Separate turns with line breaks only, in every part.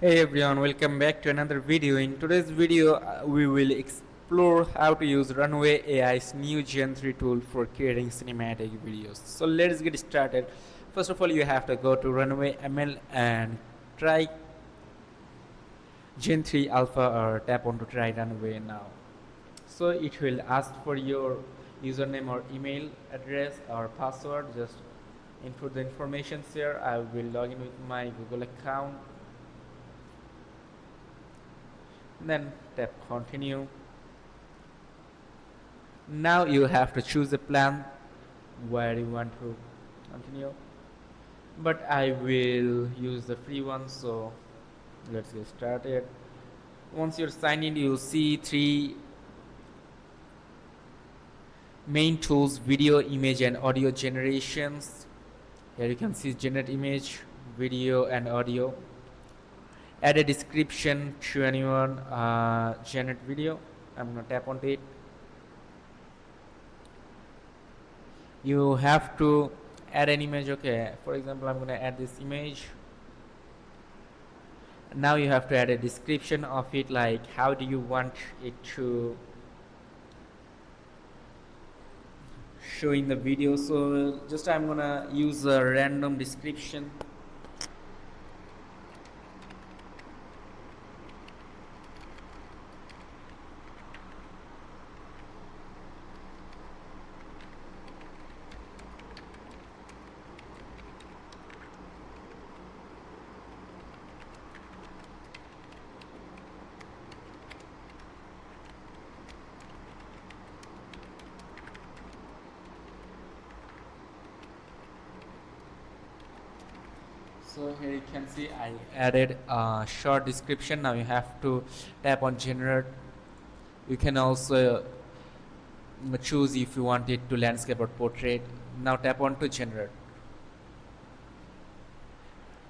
Hey everyone, welcome back to another video. In today's video, we will explore how to use Runway AI's new Gen 3 tool for creating cinematic videos. So let's get started. First of all, you have to go to Runway ML and try Gen 3 Alpha or tap on to try Runway now. So it will ask for your username or email address or password. Just input the information here. I will log in with my Google account. Then tap continue. Now you have to choose a plan where you want to continue, but I will use the free one, so let's get started. Once you're signed in, you'll see three main tools: video, image and audio generations. Here you can see generate image, video and audio. Add a description to anyone, generate video. I'm gonna tap on it. You have to add an image. Okay, for example, I'm gonna add this image. Now you have to add a description of it, like how do you want it to show in the video. So just I'm gonna use a random description. So here you can see I added a short description. Now you have to tap on generate. You can also choose if you want it to landscape or portrait. Now tap on to generate.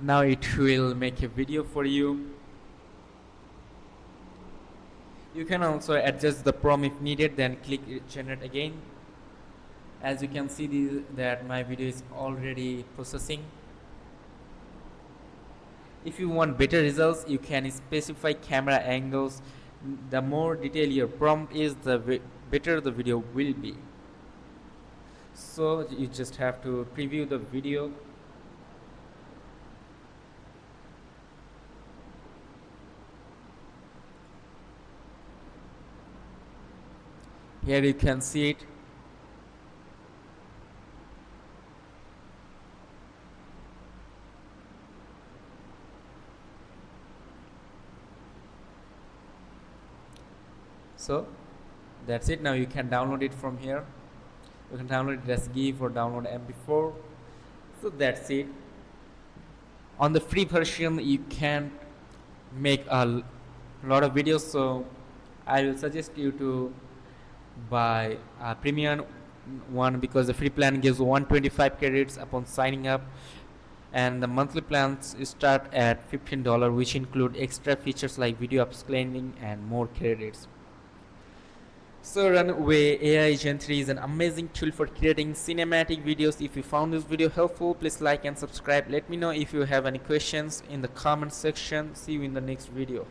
Now it will make a video for you. You can also adjust the prompt if needed, then click generate again. As you can see that my video is already processing. If you want better results, you can specify camera angles. The more detailed your prompt is, the better the video will be. So you just have to preview the video. Here you can see it. So that's it. Now you can download it from here. You can download it as GIF or download MP4. So that's it. On the free version, you can make a lot of videos. So I will suggest you to buy a premium one, because the free plan gives 125 credits upon signing up, and the monthly plans start at $15, which include extra features like video upscaling and more credits. So Runway AI Gen 3 is an amazing tool for creating cinematic videos. If you found this video helpful, please like and subscribe. Let me know if you have any questions in the comment section. See you in the next video.